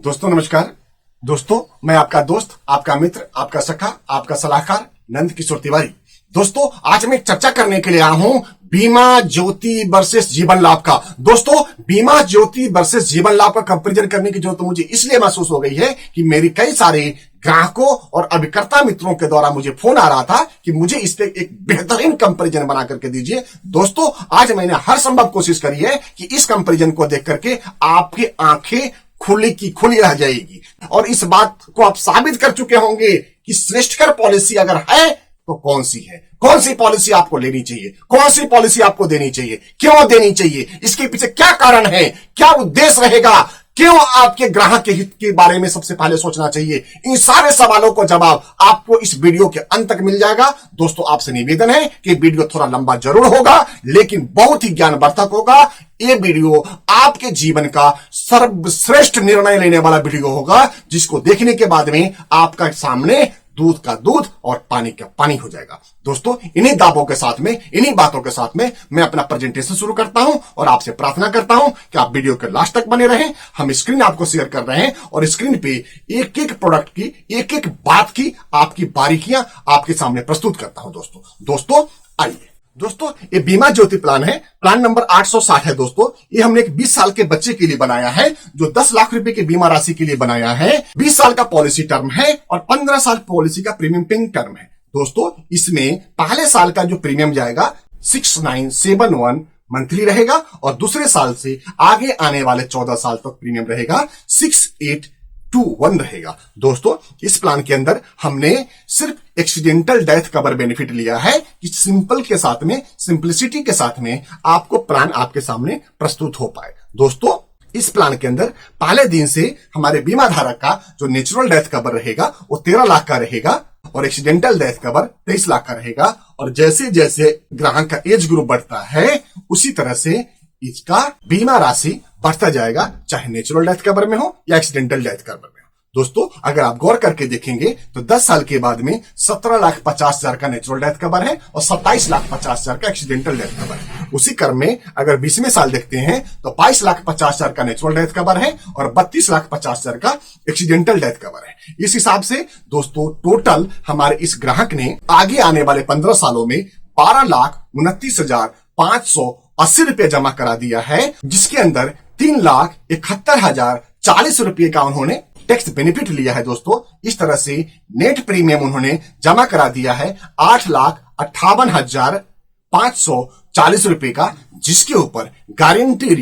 दोस्तों नमस्कार। दोस्तों मैं आपका दोस्त, आपका मित्र, आपका सखा, आपका सलाहकार नंद किशोर तिवारी। दोस्तों आज मैं चर्चा करने के लिए आया हूं बीमा ज्योति वर्सेस जीवन लाभ का। दोस्तों बीमा ज्योति वर्सेस जीवन लाभ का कंपैरिजन करने की जरूरत तो मुझे इसलिए महसूस हो गई है कि मेरी कई सारे ग्राहकों और अभिकर्ता मित्रों के द्वारा मुझे फोन आ रहा था कि मुझे इस पे एक बेहतरीन कंपैरिजन बना करके दीजिए। दोस्तों आज मैंने हर संभव कोशिश करी है कि इस कंपैरिजन को देख करके आपकी आंखें खुली की खुली रह जाएगी और इस बात को आप साबित कर चुके होंगे कि श्रेष्ठकर पॉलिसी अगर है तो कौन सी है, कौन सी पॉलिसी आपको लेनी चाहिए, कौन सी पॉलिसी आपको देनी चाहिए, क्यों देनी चाहिए, इसके पीछे क्या कारण है, क्या उद्देश्य रहेगा, क्यों आपके ग्राहक के हित के बारे में सबसे पहले सोचना चाहिए। इन सारे सवालों को जवाब आपको इस वीडियो के अंत तक मिल जाएगा। दोस्तों आपसे निवेदन है कि वीडियो थोड़ा लंबा जरूर होगा लेकिन बहुत ही ज्ञानवर्धक होगा। ये वीडियो आपके जीवन का सर्वश्रेष्ठ निर्णय लेने वाला वीडियो होगा जिसको देखने के बाद में आपका सामने दूध का दूध और पानी का पानी हो जाएगा। दोस्तों इन्हीं दावों के साथ में, इन्हीं बातों के साथ में मैं अपना प्रेजेंटेशन शुरू करता हूं और आपसे प्रार्थना करता हूं कि आप वीडियो के लास्ट तक बने रहें। हम स्क्रीन आपको शेयर कर रहे हैं और स्क्रीन पे एक एक प्रोडक्ट की, एक एक बात की आपकी बारीकियां आपके सामने प्रस्तुत करता हूं। दोस्तों आइए। दोस्तों ये बीमा ज्योति प्लान है, प्लान नंबर 860 है। दोस्तों ये हमने एक 20 साल के बच्चे के लिए बनाया है जो 10 लाख रुपए की बीमा राशि के लिए बनाया है। 20 साल का पॉलिसी टर्म है और 15 साल पॉलिसी का प्रीमियम पेइंग टर्म है। दोस्तों इसमें पहले साल का जो प्रीमियम जाएगा 6971 मंथली रहेगा और दूसरे साल से आगे आने वाले 14 साल तक प्रीमियम रहेगा 6821 रहेगा। दोस्तों इस प्लान के अंदर हमने सिर्फ एक्सीडेंटल डेथ कवर बेनिफिट लिया है कि सिंपल के साथ में, सिंपलिसिटी के साथ में आपको प्लान आपके सामने प्रस्तुत हो पाए। दोस्तों इस प्लान के अंदर पहले दिन से हमारे बीमा धारक का जो नेचुरल डेथ कवर रहेगा वो 13 लाख का रहेगा और एक्सीडेंटल डेथ कवर 23 लाख का रहेगा और जैसे जैसे ग्राहक का एज ग्रुप बढ़ता है उसी तरह से इसका बीमा राशि बढ़ता जाएगा, चाहे नेचुरल डेथ कवर में हो या एक्सीडेंटल डेथ कवर में हो। दोस्तों अगर आप गौर करके देखेंगे तो 10 साल के बाद में 17,50,000 का नेचुरल डेथ कवर है और 27,50,000 का एक्सीडेंटल डेथ कवर है। उसी क्रम में अगर 20वें साल देखते हैं तो 22,50,000 का नेचुरल डेथ कवर है और 32,50,000 का एक्सीडेंटल डेथ कवर है। इस हिसाब से दोस्तों टोटल हमारे इस ग्राहक ने आगे आने वाले 15 सालों में 12,29,580 रुपए जमा करा दिया है, जिसके अंदर 3,71,040 रुपए का उन्होंने टैक्स बेनिफिट लिया है। दोस्तों इस तरह से नेट प्रीमियम उन्होंने जमा करा दिया है 8,58,540 रुपए का, जिसके ऊपर गारंटी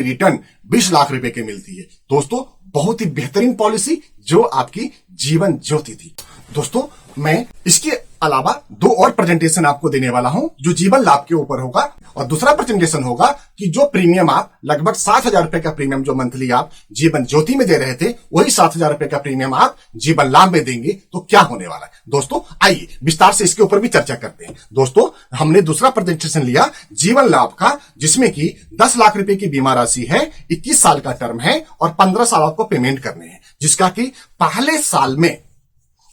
रिटर्न 20 लाख रुपए की मिलती है। दोस्तों बहुत ही बेहतरीन पॉलिसी जो आपकी जीवन ज्योति थी। दोस्तों मैं इसके अलावा 2 और प्रेजेंटेशन आपको देने वाला हूं जो जीवन लाभ के ऊपर होगा और दूसरा प्रेजेंटेशन होगा कि जो प्रीमियम आप लगभग 7,000 रुपए का प्रीमियम जो मंथली आप जीवन ज्योति में दे रहे थे वही 7,000 रुपए का प्रीमियम आप जीवन लाभ में देंगे तो क्या होने वाला है। दोस्तों आइए विस्तार से इसके ऊपर भी चर्चा करते हैं। दोस्तों हमने दूसरा प्रेजेंटेशन लिया जीवन लाभ का, जिसमें कि 10 लाख रुपए की बीमा राशि है, 21 साल का टर्म है और 15 साल आपको पेमेंट करने हैं, जिसका कि पहले साल में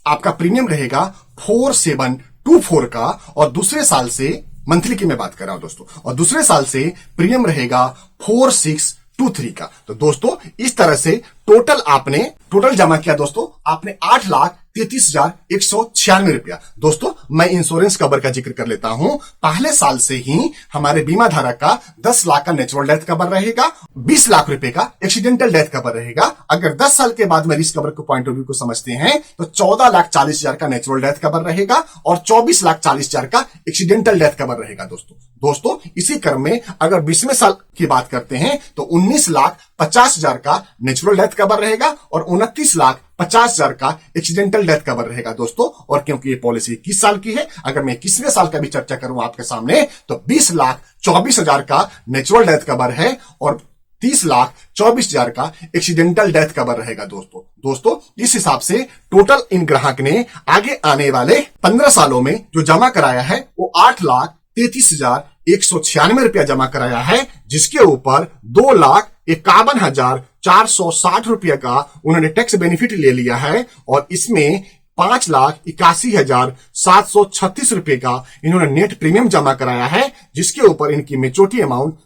आपका प्रीमियम रहेगा 4724 का और दूसरे साल से, मंथली की मैं बात कर रहा हूं दोस्तों, और दूसरे साल से प्रीमियम रहेगा 4623 का। तो दोस्तों इस तरह से टोटल जमा किया दोस्तों आपने 8,33,196 रुपया। दोस्तों मैं इंश्योरेंस कवर का जिक्र कर लेता हूं। पहले साल से ही हमारे बीमा धारक का 10 लाख का नेचुरल डेथ कवर रहेगा, 20 लाख रुपए का एक्सीडेंटल डेथ कवर रहेगा। अगर 10 साल के बाद में रिस्क कवर के पॉइंट ऑफ व्यू को समझते हैं तो 14,40,000 का नेचुरल डेथ कवर रहेगा और 24,40,000 का एक्सीडेंटल डेथ कवर रहेगा। दोस्तों इसी क्रम में अगर 20वें साल की बात करते हैं तो 19,50,000 का नेचुरल डेथ कवर रहेगा और 29,50,000 का एक्सीडेंटल डेथ कवर रहेगा। दोस्तों और क्योंकि ये पॉलिसी 21 साल की है, अगर मैं 21वें साल का भी चर्चा करूं आपके सामने तो 20,24,000 का नेचुरल डेथ कवर है और 30,24,000 का एक्सीडेंटल डेथ कवर रहेगा। दोस्तों इस हिसाब से टोटल इन ग्राहक ने आगे आने वाले 15 सालों में जो जमा कराया है वो 8,33,196 रुपया जमा कराया है, जिसके ऊपर 2,51,460 रुपये का उन्होंने टैक्स बेनिफिट ले लिया है और इसमें 5,81,736 रुपए का इन्होंने नेट प्रीमियम जमा कराया है, जिसके ऊपर इनकी मेच्योरिटी अमाउंट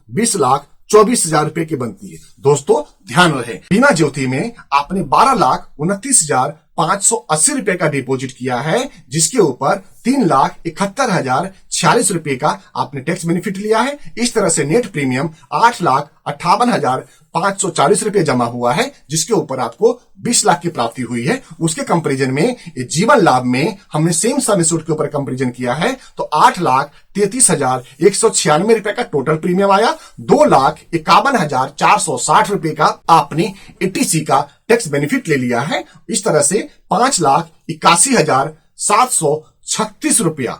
24,000 रुपए की बनती है। दोस्तों ध्यान रहे, बीमा ज्योति में आपने 12,29,580 रुपए का डिपॉजिट किया है, जिसके ऊपर 3,71,046 रुपए का आपने टैक्स बेनिफिट लिया है। इस तरह से नेट प्रीमियम 8,58,540 रुपए जमा हुआ है, जिसके ऊपर आपको 20 लाख की प्राप्ति हुई है। उसके कंपेरिजन में जीवन लाभ में हमने सेम सम एश्योर्ड के ऊपर कंपेरिजन किया है तो 8,33,196 रुपए का टोटल प्रीमियम आया। 2,51,460 रुपए का आपने एटीसी का टैक्स बेनिफिट ले लिया है। इस तरह से 5,81,736 रुपया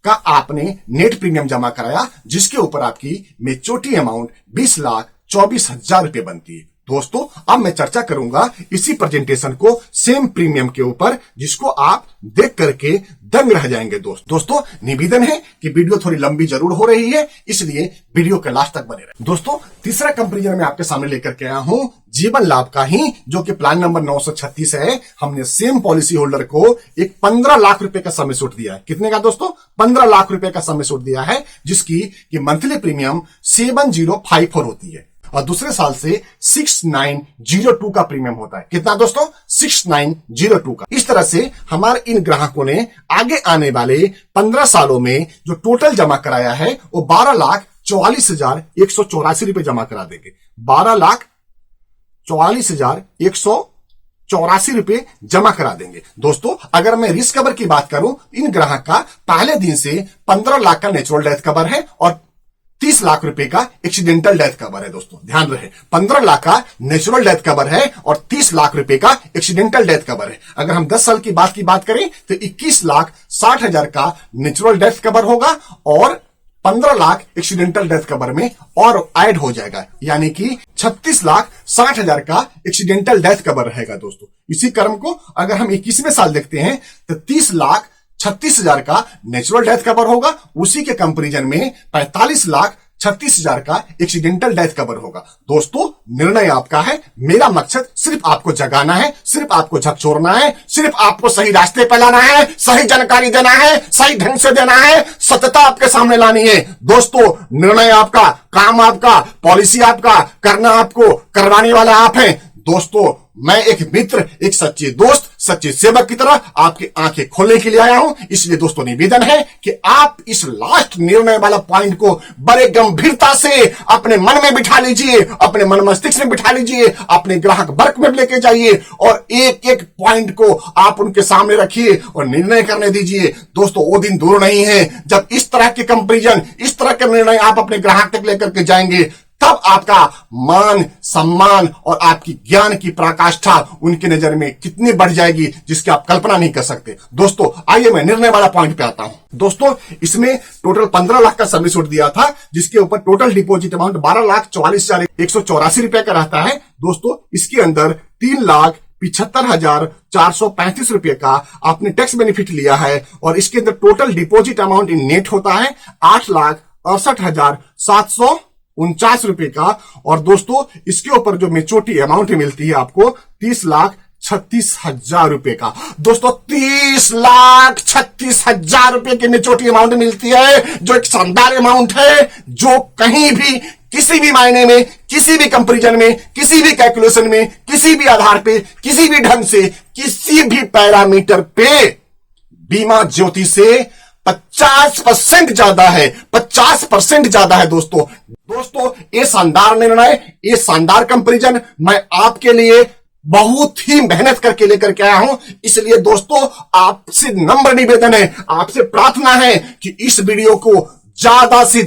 का आपने नेट प्रीमियम जमा कराया, जिसके ऊपर आपकी मेच्योरिटी अमाउंट 20,24,000 रुपए बनती है। दोस्तों अब मैं चर्चा करूंगा इसी प्रेजेंटेशन को सेम प्रीमियम के ऊपर, जिसको आप देख करके दंग रह जाएंगे। दोस्तों निवेदन है कि वीडियो थोड़ी लंबी जरूर हो रही है, इसलिए वीडियो के लास्ट तक बने रहे। दोस्तों तीसरा कंपेरिजन मैं आपके सामने लेकर के आया हूं जीवन लाभ का ही, जो कि प्लान नंबर 936 है। हमने सेम पॉलिसी होल्डर को एक 15 लाख रुपए का सम एश्योर्ड दिया है। कितने का दोस्तों? 15 लाख रुपए का सम एश्योर्ड दिया है, जिसकी कि मंथली प्रीमियम 7054 होती है और दूसरे साल से 6902 का प्रीमियम होता है। कितना दोस्तों? 6902 का। इस तरह से हमारे इन ग्राहकों ने आगे आने वाले 15 सालों में जो टोटल जमा कराया है वो 12,44,184 रुपए जमा करा देंगे। 12,44,184 रुपए जमा करा देंगे। दोस्तों अगर मैं रिस्क कवर की बात करूं, इन ग्राहक का पहले दिन से 15 लाख का नेचुरल डेथ कवर है और 30 लाख रुपए का एक्सीडेंटल डेथ कवर है। दोस्तों ध्यान रहे, 15 लाख का नेचुरल डेथ कवर है और 30 लाख रुपए का एक्सीडेंटल डेथ कवर है। अगर हम 10 साल की बात करें तो 21,60,000 का नेचुरल डेथ कवर होगा और 15 लाख एक्सीडेंटल डेथ कवर में और ऐड हो जाएगा, यानी कि 36,60,000 का एक्सीडेंटल डेथ कवर रहेगा। दोस्तों इसी क्रम को अगर हम 21वें साल देखते हैं तो 30,36,000 का नेचुरल डेथ कवर होगा। उसी के कंपैरिजन में 45,36,000 का एक्सीडेंटल डेथ कवर होगा। दोस्तों निर्णय आपका है, मेरा मकसद सिर्फ आपको जगाना है, सिर्फ आपको झकझोरना है, सिर्फ आपको सही रास्ते पर लाना है, सही जानकारी देना है, सही ढंग से देना है, सत्यता आपके सामने लानी है। दोस्तों निर्णय आपका, काम आपका, पॉलिसी आपका, करना आपको, करवाने वाला आप हैं। दोस्तों मैं एक मित्र, एक सच्चे दोस्त, सच्चे सेवक की तरह आपकी आंखें खोलने के लिए आया हूं। इसलिए दोस्तों निवेदन है कि आप इस लास्ट निर्णय वाला पॉइंट को बड़े गंभीरता से अपने मन में बिठा लीजिए, अपने मन मस्तिष्क में बिठा लीजिए, अपने ग्राहक वर्ग में लेके जाइए और एक एक पॉइंट को आप उनके सामने रखिए और निर्णय करने दीजिए। दोस्तों वो दिन दूर नहीं है जब इस तरह के कंपैरिजन, इस तरह के निर्णय आप अपने ग्राहक तक लेकर के जाएंगे, तब आपका मान सम्मान और आपकी ज्ञान की पराकाष्ठा उनकी नजर में कितनी बढ़ जाएगी जिसकी आप कल्पना नहीं कर सकते। दोस्तों आइए मैं निर्णय वाला पॉइंट पे आता हूं। दोस्तों इसमें टोटल 15 लाख का सम एश्योर्ड दिया था, जिसके ऊपर टोटल डिपॉजिट अमाउंट 12,44,184 रुपए का रहता है। दोस्तों इसके अंदर 3,75,435 रुपए का आपने टैक्स बेनिफिट लिया है और इसके अंदर total deposit amount in net होता है 8,68,749 रुपए का। और दोस्तों इसके ऊपर जो मेच्योरिटी अमाउंट मिलती है आपको 30,36,000 रुपए का। दोस्तों 30,36,000 रुपए की मेच्योरिटी अमाउंट मिलती है, जो एक शानदार अमाउंट है, जो कहीं भी किसी भी मायने में, किसी भी कंपैरिजन में, किसी भी कैलकुलेशन में, किसी भी आधार पे, किसी भी ढंग से, किसी भी पैरामीटर पे बीमा ज्योति से 50% ज्यादा है, 50% ज्यादा है। दोस्तों ये शानदार निर्णय, ये शानदार कंपैरिजन मैं आपके लिए बहुत ही मेहनत करके लेकर के आया हूं। इसलिए दोस्तों आपसे नम्र निवेदन है, आपसे प्रार्थना है कि इस वीडियो को ज्यादा से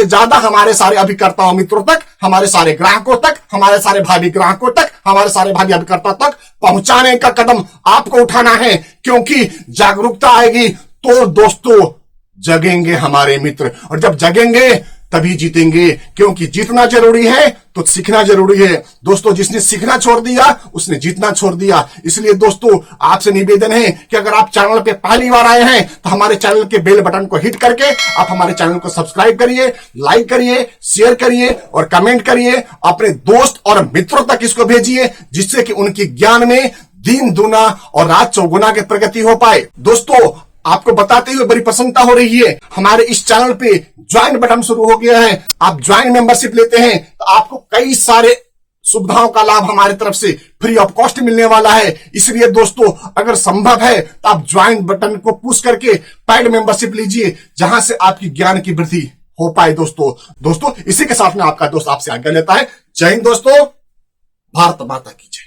ज्यादा हमारे सारे अभिकर्ताओं मित्रों तक, हमारे सारे ग्राहकों तक, हमारे सारे भावी ग्राहकों तक, हमारे सारे भावी अभिकर्ता तक पहुंचाने का कदम आपको उठाना है, क्योंकि जागरूकता आएगी तो दोस्तों जगेंगे हमारे मित्र, और जब जगेंगे तभी जीतेंगे, क्योंकि जीतना जरूरी है तो सीखना जरूरी है। दोस्तों जिसने सीखना छोड़ दिया उसने जीतना छोड़ दिया। इसलिए दोस्तों आपसे निवेदन है कि अगर आप चैनल पे पहली बार आए हैं तो हमारे चैनल के बेल बटन को हिट करके आप हमारे चैनल को सब्सक्राइब करिए, लाइक करिए, शेयर करिए और कमेंट करिए। अपने दोस्त और मित्रों तक इसको भेजिए, जिससे कि उनके ज्ञान में दिन दुना और रात चौगुना की प्रगति हो पाए। दोस्तों आपको बताते हुए बड़ी प्रसन्नता हो रही है, हमारे इस चैनल पे ज्वाइन बटन शुरू हो गया है। आप ज्वाइन मेंबरशिप लेते हैं तो आपको कई सारे सुविधाओं का लाभ हमारे तरफ से फ्री ऑफ कॉस्ट मिलने वाला है। इसलिए दोस्तों, अगर संभव है तो आप ज्वाइन बटन को पुश करके पेड मेंबरशिप लीजिए, जहां से आपकी ज्ञान की वृद्धि हो पाए। दोस्तों इसी के साथ में आपका दोस्त आपसे आज्ञा लेता है। जय हिंद दोस्तों, भारत माता की जय।